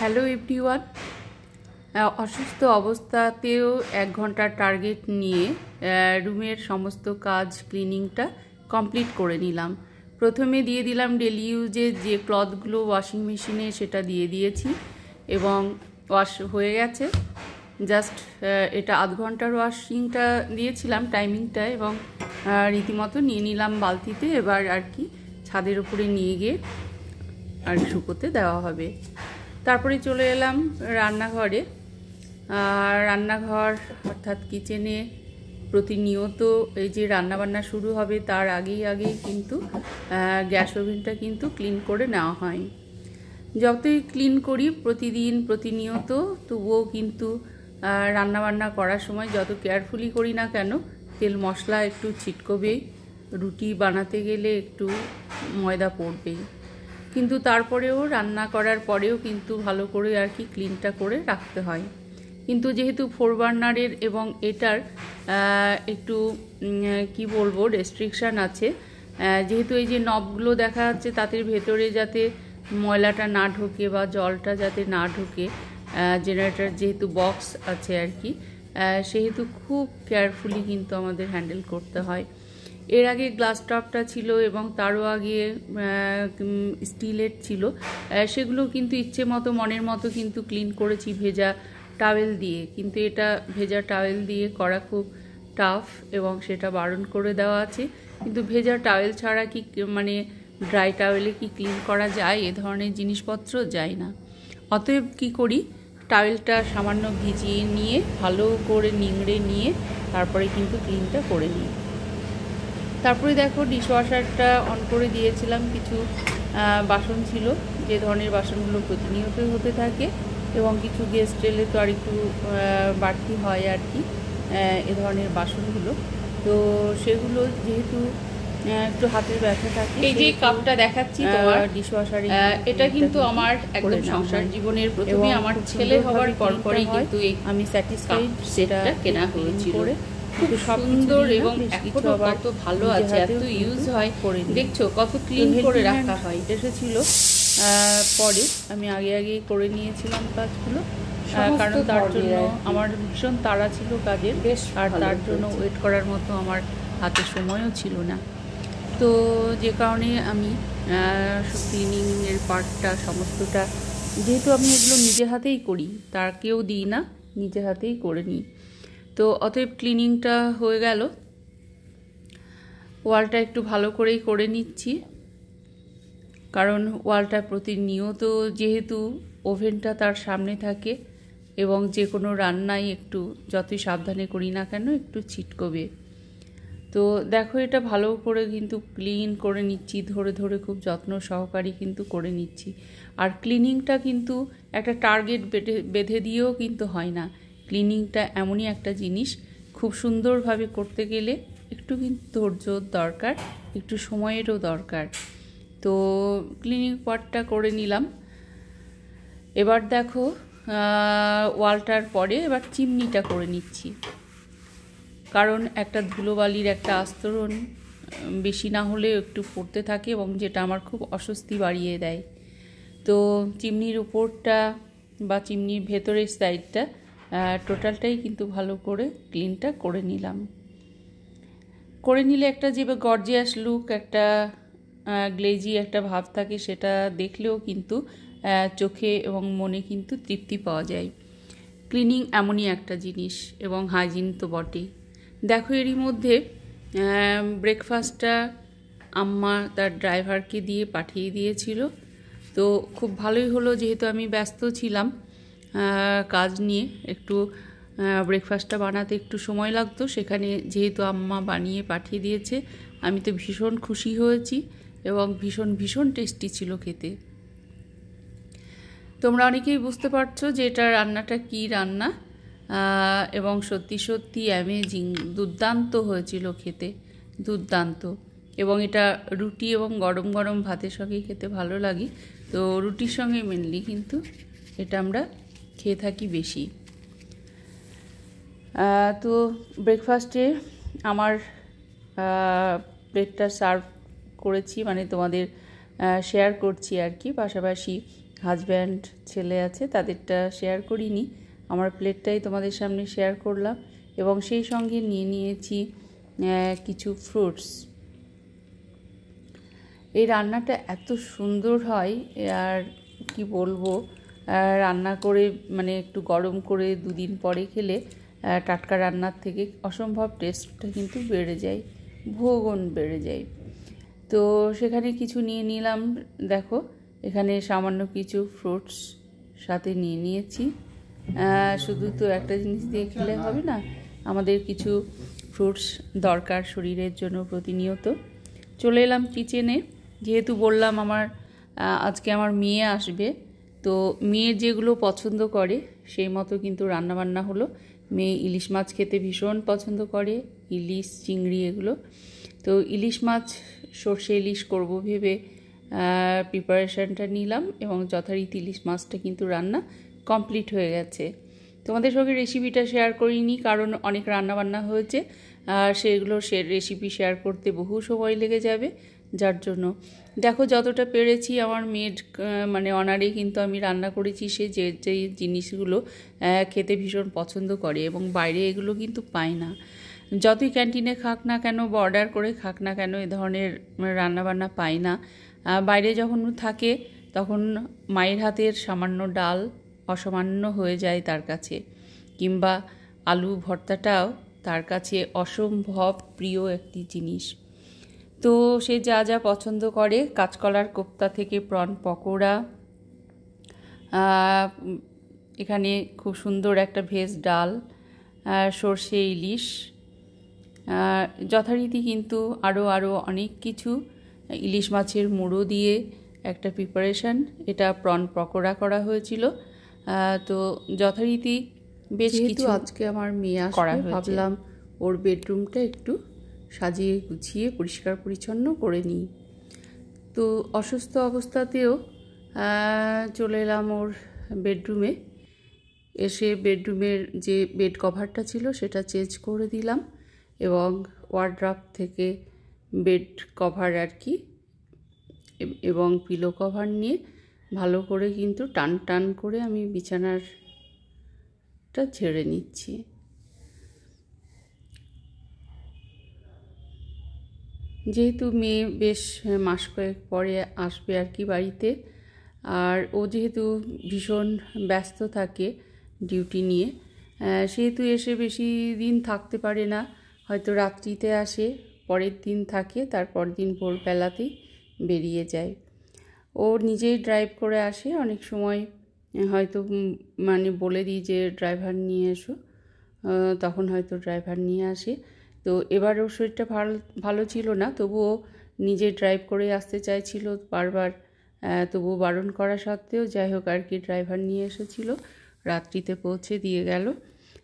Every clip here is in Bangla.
Hello everyone. অসুস্থ অবস্থাতেও 1 ঘন্টার টার্গেট নিয়ে রুমের সমস্ত কাজ ক্লিনিংটা কমপ্লিট করে নিলাম। প্রথমে দিয়ে দিলাম ডেলি ইউজের যে ক্লথগুলো ওয়াশিং মেশিনে, সেটা দিয়ে দিয়েছি এবং ওয়াশ হয়ে গেছে। জাস্ট এটা আধ ঘন্টার ওয়াশিংটা দিয়েছিলাম টাইমিংটা, এবং রীতিমতো নিয়ে নিলাম বালতিতে। এবার আর কি ছাদের উপরে নিয়ে গিয়ে আর শুকোতে দেওয়া হবে। তারপরে চলে এলাম রান্নাঘরে। রান্নাঘর অর্থাৎ কিচেনে প্রতিনিয়ত এই যে রান্নাবান্না শুরু হবে তার আগেই কিন্তু গ্যাস ওভেনটা কিন্তু ক্লিন করে নেওয়া হয়। যতই ক্লিন করি প্রতিনিয়ত, তবুও কিন্তু রান্নাবান্না করার সময় যত কেয়ারফুলি করি না কেন, তেল মশলা একটু ছিটকবেই, রুটি বানাতে গেলে একটু ময়দা পড়বেই। কিন্তু তারপরেও রান্না করার পরেও কিন্তু ভালো করে আর কি ক্লিনটা করে রাখতে হয়। কিন্তু যেহেতু 4 বার্নারের এবং এটার একটু কি বলবো রেস্ট্রিকশান আছে, যেহেতু এই যে নবগুলো দেখা যাচ্ছে তাদের ভেতরে যাতে ময়লাটা না ঢোকে বা জলটা যাতে না ঢোকে, জেনারেটর যেহেতু বক্স আছে আর কি, সেহেতু খুব কেয়ারফুলি কিন্তু আমাদের হ্যান্ডেল করতে হয়। এর আগে গ্লাস টপটা ছিল এবং তারও আগে স্টিলের ছিল, সেগুলো কিন্তু ইচ্ছে মতো মনের মতো কিন্তু ক্লিন করেছি ভেজা টাওয়েল দিয়ে। কিন্তু এটা ভেজা টাওয়েল দিয়ে করা খুব টাফ এবং সেটা বারণ করে দেওয়া আছে। কিন্তু ভেজা টাওয়েল ছাড়া কি মানে ড্রাই টাওয়েলে কি ক্লিন করা যায়? এ ধরনের জিনিসপত্র যায় না। অতএব কি করি, টাওয়েলটা সামান্য ভিজিয়ে নিয়ে ভালো করে নিংড়ে নিয়ে তারপরে কিন্তু ক্লিনটা করে নিই। তারপরে দেখো ডিশওয়াশারটা অন করে দিয়েছিলাম। কিছু বাসন ছিল, যে ধরনের বাসনগুলো প্রতিনিয়তই হতে থাকে এবং কিছু গেস্ট এলে তো আর একটু বাড়তি হয় আর কি এ ধরনের বাসনগুলো। তো সেগুলো যেহেতু একটু হাতের ব্যথা থাকে, এই যে কাপটা দেখাচ্ছি তোমার ডিশওয়াশারে, এটা কিন্তু আমার একদম সংসার জীবনের প্রথমে আমার ছেলে হওয়ার পরপরই কিন্তু আমি স্যাটিসফাইড সেটা কেনা হয়েছিল। খুব সুন্দর এবং এখনো কত ভালো আছে, এত ইউজ হয়, দেখছো কত ক্লিন করে রাখা হয়। এসেছিল পরে আমি আগে করে নিয়েছিলাম কাজগুলো, কারণ তার জন্য আমার ভীষণ তাড়া ছিল কাজের, আর তার জন্য ওয়েট করার মতো আমার হাতে সময়ও ছিল না। তো যে কারণে আমি ক্লিনিংয়ের পার্টটা সমস্তটা, যেহেতু আমি এগুলো নিজে হাতেই করি, তার কেউ দিই না, নিজে হাতেই করে নিই। তো অতএব ক্লিনিংটা হয়ে গেল। ওয়ালটা একটু ভালো করেই করে নিচ্ছি, কারণ ওয়ালটা প্রতিনিয়ত যেহেতু ওভেনটা তার সামনে থাকে এবং যে কোনো রান্নাই একটু যতই সাবধানে করি না কেন একটু ছিটকবে। তো দেখো এটা ভালো করে কিন্তু ক্লিন করে নিচ্ছি, ধরে খুব যত্ন সহকারে কিন্তু করে নিচ্ছি। আর ক্লিনিংটা কিন্তু একটা টার্গেট বেঁধে দিয়েও কিন্তু হয় না। ক্লিনিংটা এমনই একটা জিনিস, খুব সুন্দরভাবে করতে গেলে একটু কিন্তু ধৈর্যর দরকার, একটু সময়েরও দরকার। তো ক্লিনিং পার্টটা করে নিলাম। এবার দেখো ওয়ালটার পরে এবার চিমনিটা করে নিচ্ছি, কারণ একটা ধুলোবালির একটা আস্তরণ বেশি না হলেও একটু পড়তে থাকে এবং যেটা আমার খুব অস্বস্তি বাড়িয়ে দেয়। তো চিমনির উপরটা বা চিমনির ভেতরের সাইডটা টোটালটাই কিন্তু ভালো করে ক্লিনটা করে নিলাম। করে নিলে একটা যে গর্জিয়াস লুক, একটা গ্লেজি একটা ভাব থাকে, সেটা দেখলেও কিন্তু চোখে এবং মনে কিন্তু তৃপ্তি পাওয়া যায়। ক্লিনিং এমনই একটা জিনিস, এবং হাইজিন তো বটেই। দেখো এরই মধ্যে ব্রেকফাস্টটা আম্মা তার ড্রাইভারকে দিয়ে পাঠিয়ে দিয়েছিল। তো খুব ভালোই হলো, যেহেতু আমি ব্যস্ত ছিলাম কাজ নিয়ে, একটু ব্রেকফাস্টটা বানাতে একটু সময় লাগতো, সেখানে যেহেতু আম্মা বানিয়ে পাঠিয়ে দিয়েছে, আমি তো ভীষণ খুশি হয়েছি এবং ভীষণ টেস্টি ছিল খেতে। তোমরা অনেকেই বুঝতে পারছো যে এটা রান্নাটা কী রান্না, এবং সত্যি অ্যামেজিং, দুর্দান্ত হয়েছিল খেতে, দুর্দান্ত। এবং এটা রুটি এবং গরম ভাতের সঙ্গে খেতে ভালো লাগে। তো রুটির সঙ্গে মেনলি কিন্তু এটা আমরা খেয়ে থাকি বেশি। তো ব্রেকফাস্টে আমার প্লেটটা সার্ভ করেছি, মানে তোমাদের শেয়ার করছি আর কি। পাশাপাশি হাজব্যান্ড ছেলে আছে, তাদেরটা শেয়ার করিনি, আমার প্লেটটাই তোমাদের সামনে শেয়ার করলাম। এবং সেই সঙ্গে নিয়ে নিয়েছি কিছু ফ্রুটস। এই রান্নাটা এত সুন্দর হয়, আর কি বলবো, রান্না করে মানে একটু গরম করে 2 দিন পরে খেলে টাটকা রান্নার থেকে অসম্ভব টেস্টটা কিন্তু বেড়ে যায়, বহুগুণ বেড়ে যায়। তো সেখানে কিছু নিয়ে নিলাম, দেখো এখানে সামান্য কিছু ফ্রুটস সাথে নিয়ে নিয়েছি। শুধু তো একটা জিনিস দিয়ে খেলে হবে না, আমাদের কিছু ফ্রুটস দরকার শরীরের জন্য প্রতিনিয়ত। চলে এলাম কিচেনে, যেহেতু বললাম আজকে আমার মেয়ে আসবে, তো মেয়ে যেগুলো পছন্দ করে সেই মতো কিন্তু রান্নাবান্না হলো। মেয়ে ইলিশ মাছ খেতে ভীষণ পছন্দ করে, ইলিশ, চিংড়ি এগুলো। তো ইলিশ মাছ, সর্ষে ইলিশ করব ভেবে প্রিপারেশানটা নিলাম, এবং যথারীতি ইলিশ মাছটা কিন্তু রান্না কমপ্লিট হয়ে গেছে। তোমাদের সঙ্গে রেসিপিটা শেয়ার করিনি, কারণ অনেক রান্নাবান্না হয়েছে, সেগুলো রেসিপি শেয়ার করতে বহু সময় লেগে যাবে, যার জন্য দেখো যতটা পেরেছি আমার মেয়ের মানে অনারে কিন্তু আমি রান্না করেছি। সে যে জিনিসগুলো খেতে ভীষণ পছন্দ করে, এবং বাইরে এগুলো কিন্তু পায় না। যতই ক্যান্টিনে খাক না কেন বা অর্ডার করে খাক না কেন, এ ধরনের রান্নাবান্না পায় না। বাইরে যখন থাকে তখন মায়ের হাতের সামান্য ডাল অসামান্য হয়ে যায় তার কাছে, কিংবা আলু ভর্তাটাও তার কাছে অসম্ভব প্রিয় একটি জিনিস। তো সে যা যা পছন্দ করে, কাঁচকলার কোপ্তা থেকে প্রন পকোড়া, এখানে খুব সুন্দর একটা ভেজ ডাল, সর্ষে ইলিশ, যথারীতি কিন্তু আরও অনেক কিছু, ইলিশ মাছের মুড়ো দিয়ে একটা প্রিপারেশান, এটা প্রন পকোড়া করা হয়েছিল। তো যথারীতি বেশ কিছু আজকে আমার মেয়ে আসবে, ভাবলাম ওর বেডরুমটা একটু সাজিয়ে গুছিয়ে পরিষ্কার পরিচ্ছন্ন করে নিই। তো অসুস্থ অবস্থাতেও চলে এলাম ওর বেডরুমে। এসে বেডরুমের যে বেড কভারটা ছিল সেটা চেঞ্জ করে দিলাম, এবং ওয়ার্ড্রপ থেকে বেড কভার আর কি এবং পিলো কভার নিয়ে ভালো করে কিন্তু টান টান করে আমি বিছানাটা ঝেড়ে নিচ্ছি। যেহেতু মেয়ে বেশ মাস কয়েক পরে আসবে আর কি বাড়িতে, আর ও যেহেতু ভীষণ ব্যস্ত থাকে ডিউটি নিয়ে, সেহেতু এসে বেশি দিন থাকতে পারে না, হয়তো রাত্রিতে আসে, পরের দিন থাকে, তারপর দিন ভোরবেলাতেই বেরিয়ে যায়। ও নিজেই ড্রাইভ করে আসে, অনেক সময় হয়তো মানে বলে দিই যে ড্রাইভার নিয়ে এসো, তখন হয়তো ড্রাইভার নিয়ে আসে। তো এবার ওর শরীরটা ভালো ছিল না, তবুও নিজে ড্রাইভ করে আসতে চাইছিল বারবার, তবুও বারণ করা সত্ত্বেও যাই হোক আর কি ড্রাইভার নিয়ে এসেছিল, রাত্রিতে পৌঁছে দিয়ে গেল।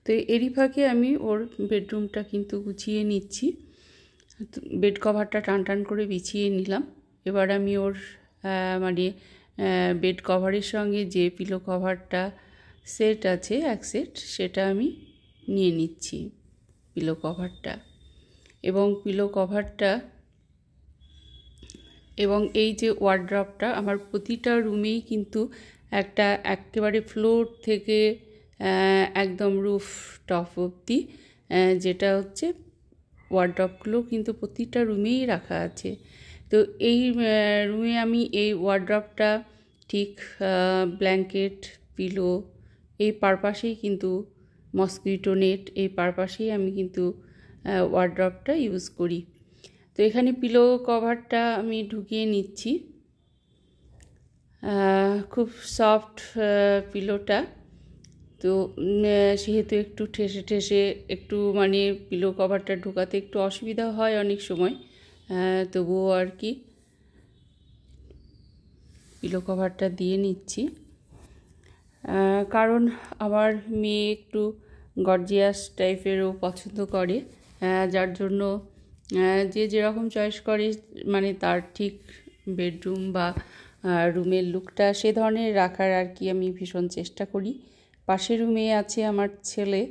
তো এরই ফাঁকে আমি ওর বেডরুমটা কিন্তু গুছিয়ে নিচ্ছি, বেড কভারটা টান টান করে বিছিয়ে নিলাম। এবার আমি ওর মানে বেড কভারের সঙ্গে যে পিলো কভারটা সেট আছে এক সেট, সেটা আমি নিয়ে নিচ্ছি পিলো কভারটা। এবং পিলো কভারটা এবং এই যে ওয়ার্ড্রপটা, আমার প্রতিটা রুমেই কিন্তু একটা একেবারে ফ্লোর থেকে একদম রুফ টপ অবধি যেটা হচ্ছে ওয়ার্ড্রপগুলো কিন্তু প্রতিটা রুমেই রাখা আছে। তো এই রুমে আমি এই ওয়ার্ড্রপটা ঠিক ব্ল্যাঙ্কেট, পিলো এই পারপাসেই কিন্তু, মসকিটো নেট এই পারপাসেই আমি কিন্তু ওয়ার্ড্রপটা ইউজ করি। তো এখানে পিলো কভারটা আমি ঢুকিয়ে নিচ্ছি, খুব সফট পিলোটা, তো সেহেতু একটু ঠেসে ঠেসে একটু মানে পিলো কভারটা ঢোকাতে একটু অসুবিধা হয় অনেক সময়, তবুও আর কি পিলো কভারটা দিয়ে নিচ্ছি। কারণ আমার মেয়ে একটু গর্জিয়াস টাইপেরও পছন্দ করে, যার জন্য যে যেরকম চয়েস করে মানে তার ঠিক বেডরুম বা রুমের লুকটা সে ধরনের রাখার আর কি আমি ভীষণ চেষ্টা করি। পাশের রুমে আছে আমার ছেলে,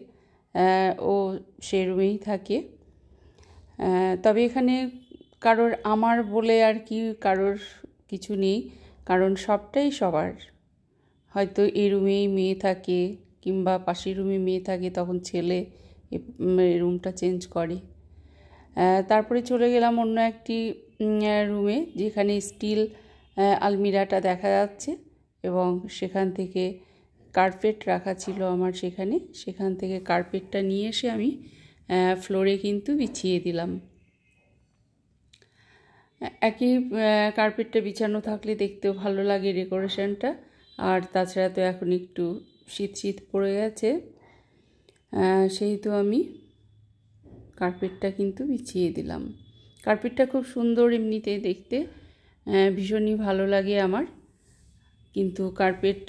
ও সে রুমেই থাকে। তবে এখানে আমার বলে আর কি কারোর কিছু নেই, কারণ সবটাই সবার, হয়তো এই রুমেই মেয়ে থাকে কিংবা পাশের রুমে মেয়ে থাকে, তখন ছেলে রুমটা চেঞ্জ করে। তারপরে চলে গেলাম অন্য একটি রুমে, যেখানে স্টিল আলমিরাটা দেখা যাচ্ছে এবং সেখান থেকে কার্পেট রাখা ছিল আমার। সেখান থেকে কার্পেটটা নিয়ে এসে আমি ফ্লোরে কিন্তু বিছিয়ে দিলাম। একই কার্পেটটা বিছানো থাকলে দেখতেও ভালো লাগে ডেকোরেশনটা। আর তাছাড়া তো এখন একটু শীত শীত পড়ে গেছে, সেহেতু আমি কার্পেটটা কিন্তু বিছিয়ে দিলাম। কার্পেটটা খুব সুন্দর এমনিতে দেখতে, ভীষণই ভালো লাগে আমার। কিন্তু কার্পেট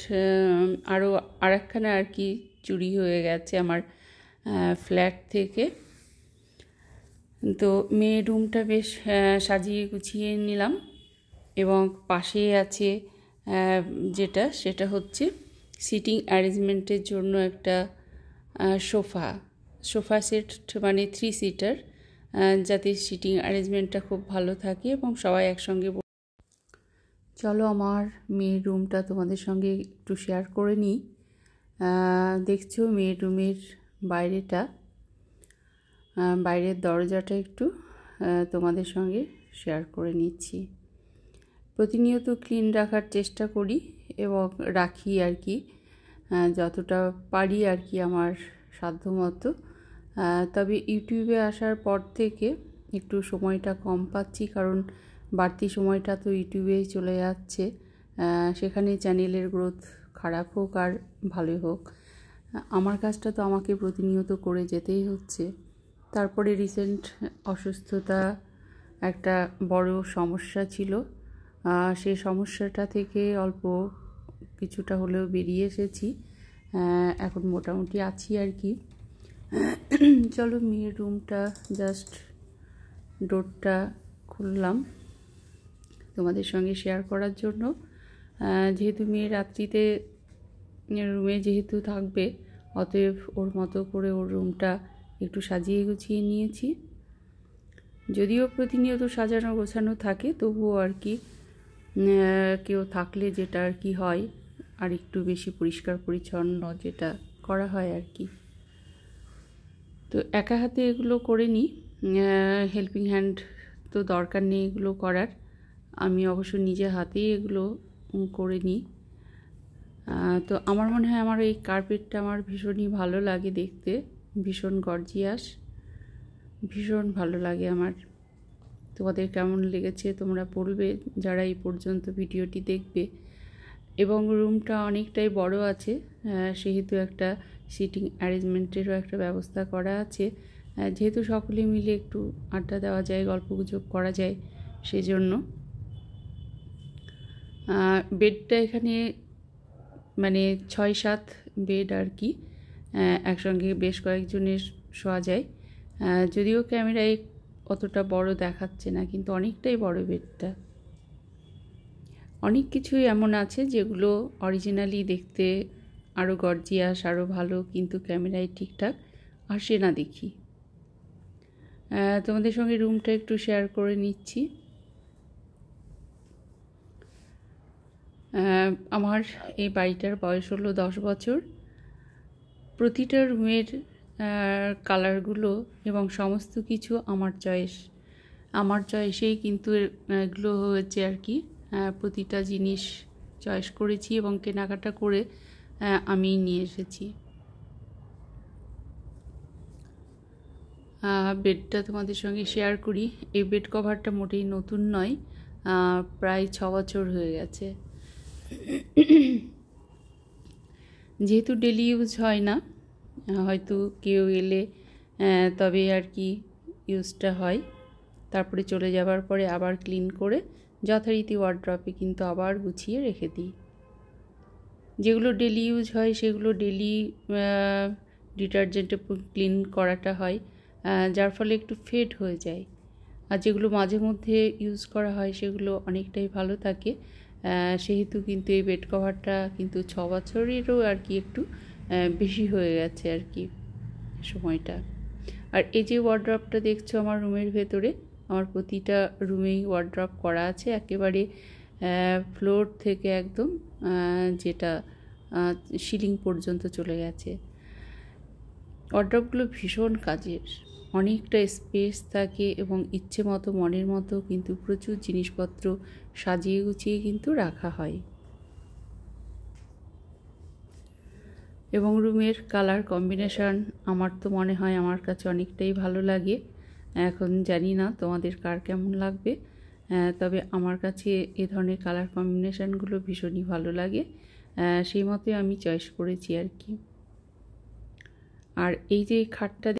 আরও আরেকখানা আর কি চুরি হয়ে গেছে আমার ফ্ল্যাট থেকে। তো মেয়ের রুমটা বেশ সাজিয়ে গুছিয়ে নিলাম এবং পাশে আছে সেটা হচ্ছে সিটিং অ্যারেঞ্জমেন্টের জন্য একটা সোফা সেট, মানে 3 সিটার, যাতে সিটিং অ্যারেঞ্জমেন্টটা খুব ভালো থাকে এবং সবাই একসঙ্গে। চলো আমার মেয়ের রুমটা তোমাদের সঙ্গে একটু শেয়ার করে নিই। দেখছো মেয়ের রুমের বাইরের দরজাটা একটু তোমাদের সঙ্গে শেয়ার করে নিচ্ছি। প্রতিনিয়ত ক্লিন রাখার চেষ্টা করি এবং রাখি আর কি, যতটা পারি আর কি আমার সাধ্যমতো। তবে ইউটিউবে আসার পর থেকে একটু সময়টা কম পাচ্ছি, কারণ বাড়তি সময়টা তো ইউটিউবেই চলে যাচ্ছে। সেখানে চ্যানেলের গ্রোথ খারাপ হোক আর ভালোই হোক, আমার কাজটা তো আমাকে প্রতিনিয়ত করে যেতেই হচ্ছে। তারপরে রিসেন্ট অসুস্থতা একটা বড় সমস্যা ছিল, সেই সমস্যাটা থেকে অল্প কিছুটা হলেও বেরিয়ে এসেছি, এখন মোটামুটি আছি আর কি। চলো মেয়ের রুমটা জাস্ট ডোরটা খুললাম তোমাদের সঙ্গে শেয়ার করার জন্য। যেহেতু মেয়ে রাত্রিতে রুমে যেহেতু থাকবে, অতএব ওর মতো করে ওর রুমটা একটু সাজিয়ে গুছিয়ে নিয়েছি। যদিও প্রতিনিয়ত সাজানো গোছানো থাকে, তবুও আর কি কেউ থাকলে যেটা আর কি হয়, আর একটু বেশি পরিষ্কার পরিচ্ছন্ন যেটা করা হয় আর কি। তো একা হাতে এগুলো করে নিই, হেল্পিং হ্যান্ড তো দরকার নেই এগুলো করার, আমি অবশ্য নিজে হাতেই এগুলো করে নিই। তো আমার মনে হয় আমার এই কার্পেটটা আমার ভীষণই ভালো লাগে দেখতে, ভীষণ গর্জিয়াস, ভীষণ ভালো লাগে আমার। তোমাদের কেমন লেগেছে তোমরা বলবে যারা এই পর্যন্ত ভিডিওটি দেখবে। এবং রুমটা অনেকটাই বড় আছে, সেহেতু একটা সিটিং অ্যারেঞ্জমেন্টেরও একটা ব্যবস্থা করা আছে, যেহেতু সকলে মিলে একটু আড্ডা দেওয়া যায়, গল্পগুজব করা যায়, সেজন্য। বেডটা এখানে মানে 6-7 বেড আর কি, একসঙ্গে বেশ কয়েকজনের শোয়া যায়। যদিও ক্যামেরায় অতটা বড় দেখাচ্ছে না, কিন্তু অনেকটাই বড় বেডটা। অনেক কিছুই এমন আছে যেগুলো অরিজিনালি দেখতে আরও গর্জিয়াস, আরও ভালো, কিন্তু ক্যামেরায় ঠিকঠাক আসে না দেখি। তোমাদের সঙ্গে রুমটা একটু শেয়ার করে নিচ্ছি। আমার এই বাড়িটার বয়স হলো 10 বছর। প্রতিটা রুমের কালারগুলো এবং সমস্ত কিছু আমার চয়েসেই কিন্তু এগুলো হয়েছে আর কি। প্রতিটা জিনিস চয়েস করেছি এবং কেনাকাটা করে আমি নিয়ে এসেছি। বেডটা তোমাদের সঙ্গে শেয়ার করি। এই বেড কভারটা মোটেই নতুন নয়, প্রায় 6 বছর হয়ে গেছে। যেহেতু ডেলি ইউজ হয় না, হয়তো কেউ এলে তবে আর কি ইউজটা হয়, তারপরে চলে যাবার পরে আবার ক্লিন করে যথারীতি ওয়ার্ড্রপে কিন্তু আবার গুছিয়ে রেখে দিই। যেগুলো ডেলি ইউজ হয় সেগুলো ডেলি ডিটারজেন্টে ক্লিন করাটা হয়, যার ফলে একটু ফেড হয়ে যায়। আর যেগুলো মাঝে মধ্যে ইউজ করা হয় সেগুলো অনেকটাই ভালো থাকে। সেহেতু কিন্তু এই বেড কভারটা কিন্তু 6 বছরেরও আর কি একটু বেশি হয়ে গেছে আর কি সময়টা। আর এই যে ওয়ার্ড্রপটা দেখছো আমার রুমের ভেতরে, আমার প্রতিটা রুমেই ওয়ার্ড্রপ করা আছে, একেবারে ফ্লোর থেকে একদম যেটা সিলিং পর্যন্ত চলে গেছে। ওয়ার্ড্রপগুলো ভীষণ কাজের, অনেকটা স্পেস থাকে এবং ইচ্ছে মতো মনের মতো কিন্তু প্রচুর জিনিসপত্র সাজিয়ে গুছিয়ে কিন্তু রাখা হয়। এবং রুমের কালার কম্বিনেশন আমার তো মনে হয় আমার কাছে অনেকটাই ভালো লাগে। এখন জানি না তোমাদের কার কেমন লাগবে, তবে আমার কাছে এ ধরনের কালার কম্বিনেশনগুলো ভীষণই ভালো লাগে, সেই মতোই আমি চয়েস করেছি আর কি। আর এই যে খাটটা